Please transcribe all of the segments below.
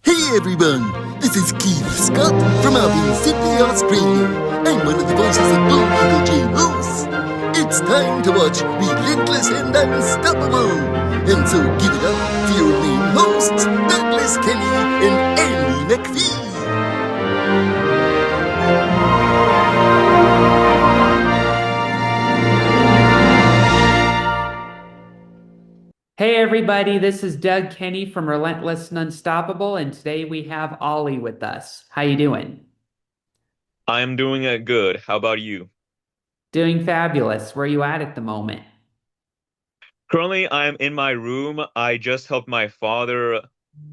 Hey everyone, this is Keith Scott from Albion Sydney, Australia. I'm one of the voices of Bull Eagle J. Moose. It's time to watch Relentless and Unstoppable. And so give it up for your main hosts, Douglas Kelly and Andy McPhee. Hey everybody, this is Doug Kenny from Relentless and Unstoppable, and today we have Ollie with us. How you doing? I'm doing it good. How about you? Doing fabulous. Where you at the moment? Currently, I'm in my room. I just helped my father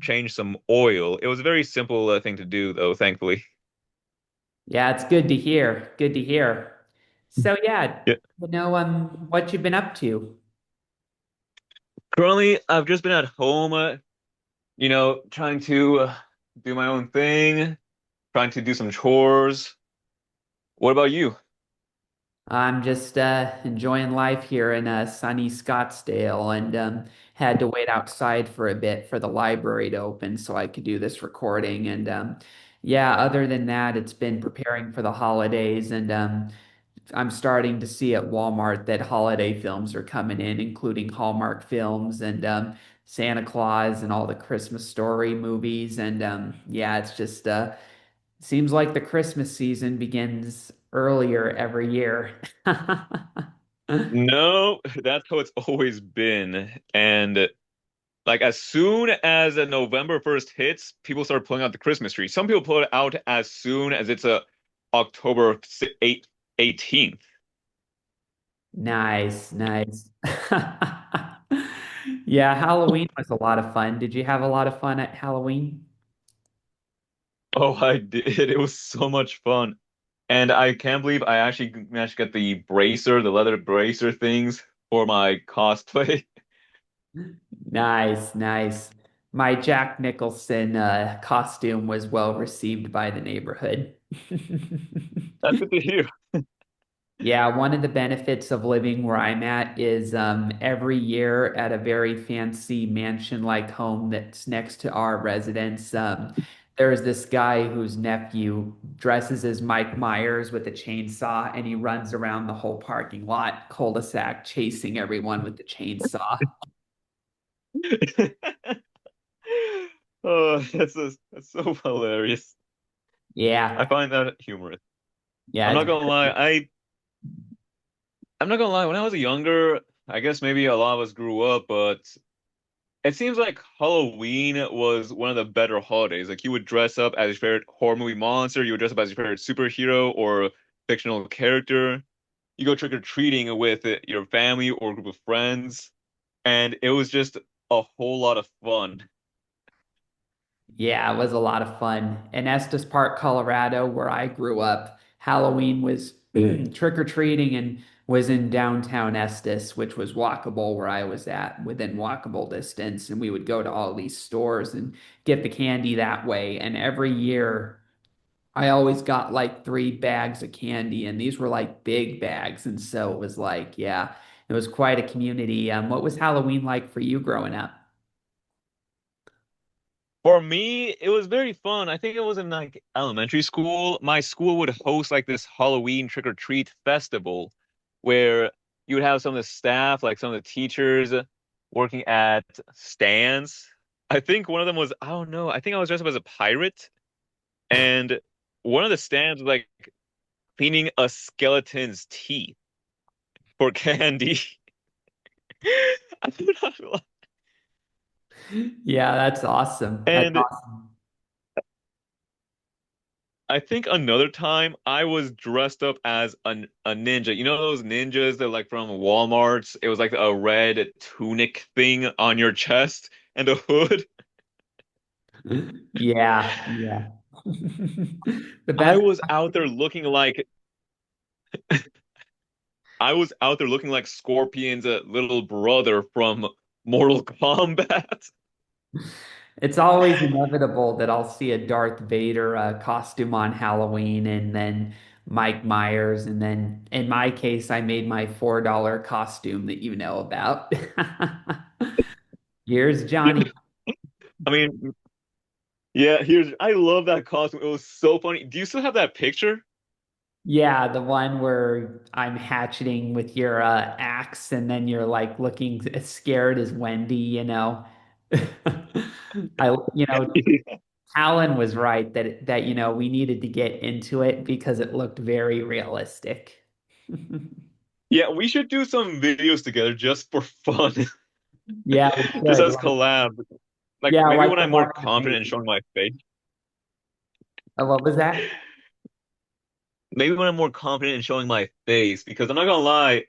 change some oil. It was a very simple thing to do, though, thankfully. Yeah, it's good to hear. Good to hear. So yeah, Yeah. what you've been up to? Currently, I've just been at home, trying to do my own thing, trying to do some chores. What about you? I'm just enjoying life here in sunny Scottsdale, and had to wait outside for a bit for the library to open so I could do this recording. And yeah, other than that, it's been preparing for the holidays, and I'm starting to see at Walmart that holiday films are coming in, including Hallmark films and Santa Claus and all the Christmas Story movies. And yeah, it's just seems like the Christmas season begins earlier every year. No, that's how it's always been. And like as soon as November 1st hits, people start pulling out the Christmas tree. Some people pull it out as soon as it's a October 8th, 18th. Nice, nice. Yeah, Halloween was a lot of fun. Did you have a lot of fun at Halloween? Oh, I did. It was so much fun. And I can't believe I actually managed to get the bracer, the leather bracer things for my cosplay. Nice, nice. My Jack Nicholson costume was well received by the neighborhood. That's good to hear. Yeah, one of the benefits of living where I'm at is every year at a very fancy mansion-like home that's next to our residence. There's this guy whose nephew dresses as Mike Myers with a chainsaw, and he runs around the whole parking lot, cul-de-sac, chasing everyone with the chainsaw. Oh, that's so hilarious. I Yeah, find that humorous. yeah, I'm it's not gonna lie, I'm not gonna lie, when I was younger, I guess maybe a lot of us grew up, but it seems like Halloween was one of the better holidays. Like you would dress up as your favorite horror movie monster, you would dress up as your favorite superhero or fictional character. You go trick-or-treating with your family or group of friends, and it was just a whole lot of fun. Yeah, it was a lot of fun. In Estes Park, Colorado, where I grew up, Halloween was trick-or-treating and was in downtown Estes, which was walkable where I was at, within walkable distance. And we would go to all these stores and get the candy that way. And every year, I always got like 3 bags of candy, and these were like big bags. And so it was like, yeah, it was quite a community. What was Halloween like for you growing up? For me, it was very fun. I think it was in like elementary school. My school would host like this Halloween trick-or-treat festival where you would have some of the staff, like some of the teachers working at stands. I think one of them was, I don't know, I think I was dressed up as a pirate, and one of the stands was like cleaning a skeleton's teeth for candy. I do not lie. Yeah, that's awesome. That's And awesome. I think another time I was dressed up as a ninja. You know those ninjas that like from Walmart's? It was like a red tunic thing on your chest and a hood. Yeah, yeah. The I best, was out there looking like I was out there looking like Scorpion's little brother from Mortal Kombat. it's always inevitable that I'll see a Darth Vader costume on Halloween and then Mike Myers. And then in my case, I made my $4 costume that you know about. Here's Johnny. I mean, Yeah, here's I love that costume. It was so funny. Do you still have that picture? Yeah, the one where I'm hatcheting with your axe and then you're like looking as scared as Wendy, you know. You know, Alan was right that we needed to get into it because it looked very realistic. Yeah, we should do some videos together just for fun, Yeah, we just should. as collab. Like Yeah, maybe like when the I'm one more on the confident in maze. showing my face. What was that? Maybe when I'm more confident in showing my face, because I'm not gonna lie,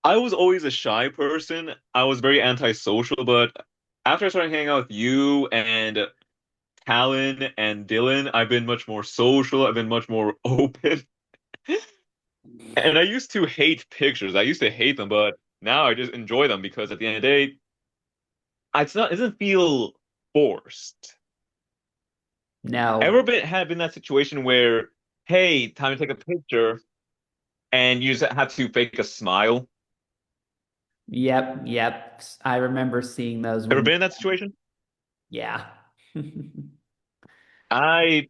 I was always a shy person. I was very antisocial, but after I started hanging out with you and Talon and Dylan, I've been much more social. I've been much more open. And I used to hate pictures. I used to hate them, but now I just enjoy them because at the end of the day, it doesn't feel forced. Ever No. been that situation where, hey, time to take a picture, and you just have to fake a smile? Yep, yep. I remember seeing those Ever when been in that situation? yeah. I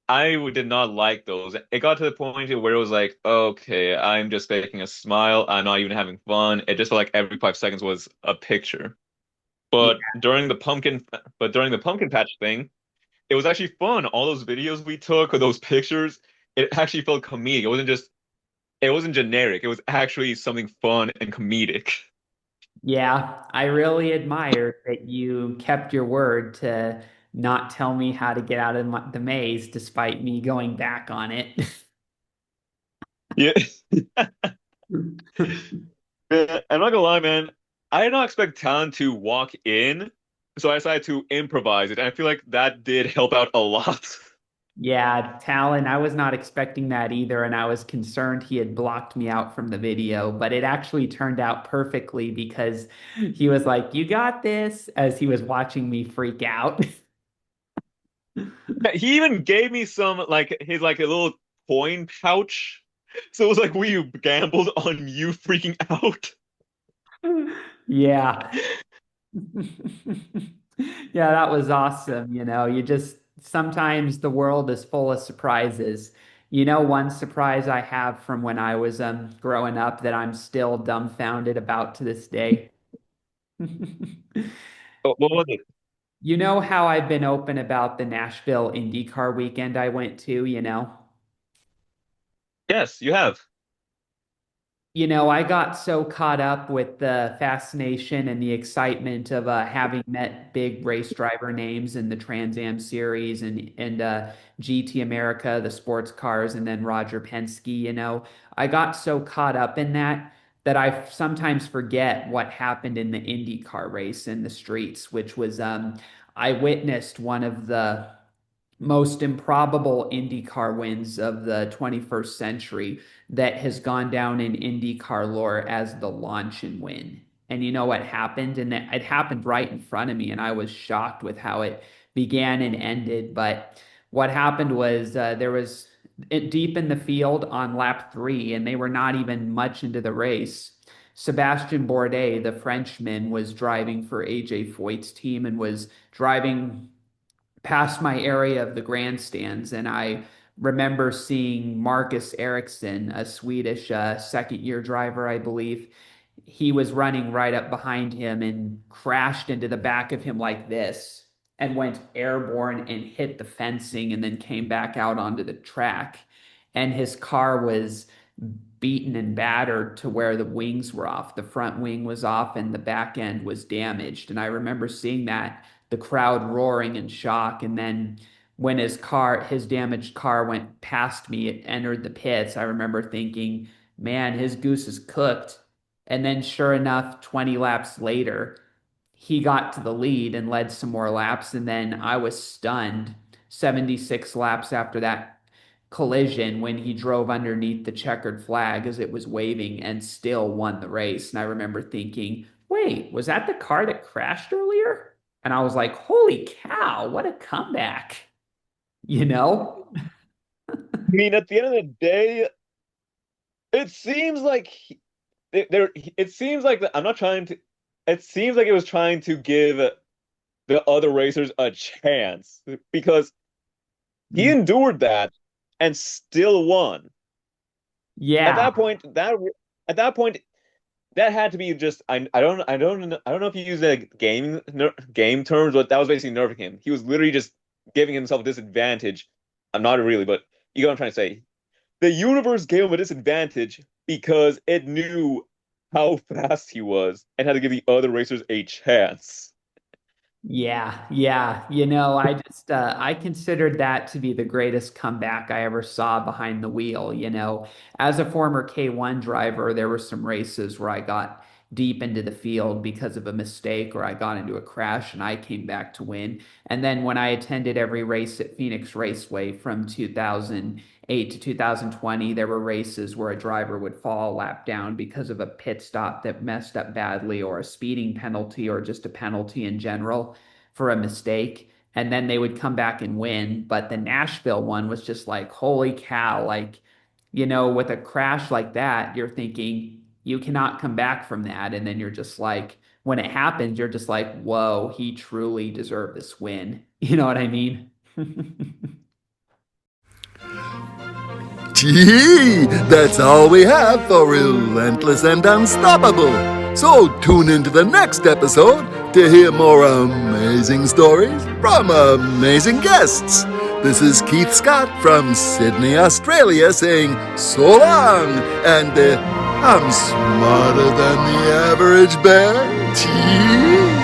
did not like those. It got to the point where it was like, okay, I'm just faking a smile. I'm not even having fun. It just felt like every 5 seconds was a picture. Yeah, But during the pumpkin patch thing, it was actually fun. All those videos we took or those pictures, it actually felt comedic. It wasn't generic. It was actually something fun and comedic. yeah. I really admire that you kept your word to not tell me how to get out of the maze despite me going back on it. Yeah. Man, I'm not gonna lie, man. I did not expect Talon to walk in, so I decided to improvise it. And I feel like that did help out a lot. Yeah, Talon, I was not expecting that either, and I was concerned he had blocked me out from the video, but it actually turned out perfectly because he was like, "You got this," as he was watching me freak out. He even gave me some like his like a little coin pouch. So it was like we gambled on you freaking out. Yeah. Yeah, that was awesome. You just sometimes the world is full of surprises. One surprise I have from when I was growing up that I'm still dumbfounded about to this day. What was it? You know how I've been open about the Nashville IndyCar weekend I went to? Yes, you have. I got so caught up with the fascination and the excitement of having met big race driver names in the Trans Am series and GT America, the sports cars, and then Roger Penske. I got so caught up in that I sometimes forget what happened in the IndyCar race in the streets, which was I witnessed one of the most improbable IndyCar wins of the 21st century that has gone down in IndyCar lore as the launch and win. And you know what happened? And it happened right in front of me, and I was shocked with how it began and ended. But what happened was there was it deep in the field on lap three, and they were not even much into the race. Sebastian Bourdais, the Frenchman, was driving for AJ Foyt's team and was driving past my area of the grandstands, and I remember seeing Marcus Ericsson, a Swedish second year driver, I believe. He was running right up behind him and crashed into the back of him like this and went airborne and hit the fencing and then came back out onto the track. And his car was beaten and battered to where the wings were off. The front wing was off and the back end was damaged. And I remember seeing that, the crowd roaring in shock. And then when his damaged car went past me, it entered the pits. I remember thinking, man, his goose is cooked. And then sure enough, 20 laps later, he got to the lead and led some more laps. And then I was stunned 76 laps after that collision when he drove underneath the checkered flag as it was waving and still won the race. And I remember thinking, wait, was that the car that crashed earlier? And I was like, holy cow, what a comeback, you know? I mean, at the end of the day, it seems like it seems like I'm not trying to. It seems like it was trying to give the other racers a chance because he Mm. endured that and still won. At Yeah. that point, at that point, that had to be just I don't know if you use the game terms, but that was basically nerfing him. He was literally just giving himself a disadvantage. I'm not really, but you know what I'm trying to say. The universe gave him a disadvantage because it knew how fast he was and had to give the other racers a chance. Yeah, yeah. You know, I just I considered that to be the greatest comeback I ever saw behind the wheel, you know. As a former K1 driver, there were some races where I got deep into the field because of a mistake or I got into a crash and I came back to win. And then when I attended every race at Phoenix Raceway from 2008 to 2020, there were races where a driver would fall a lap down because of a pit stop that messed up badly or a speeding penalty or just a penalty in general for a mistake, and then they would come back and win. But the Nashville one was just like, holy cow, like, you know, with a crash like that, you're thinking you cannot come back from that. And then you're just like, when it happens, you're just like, whoa, he truly deserved this win. You know what I mean? Gee, that's all we have for Relentless and Unstoppable. So tune into the next episode to hear more amazing stories from amazing guests. This is Keith Scott from Sydney, Australia saying so long, and I'm smarter than the average bear. Gee.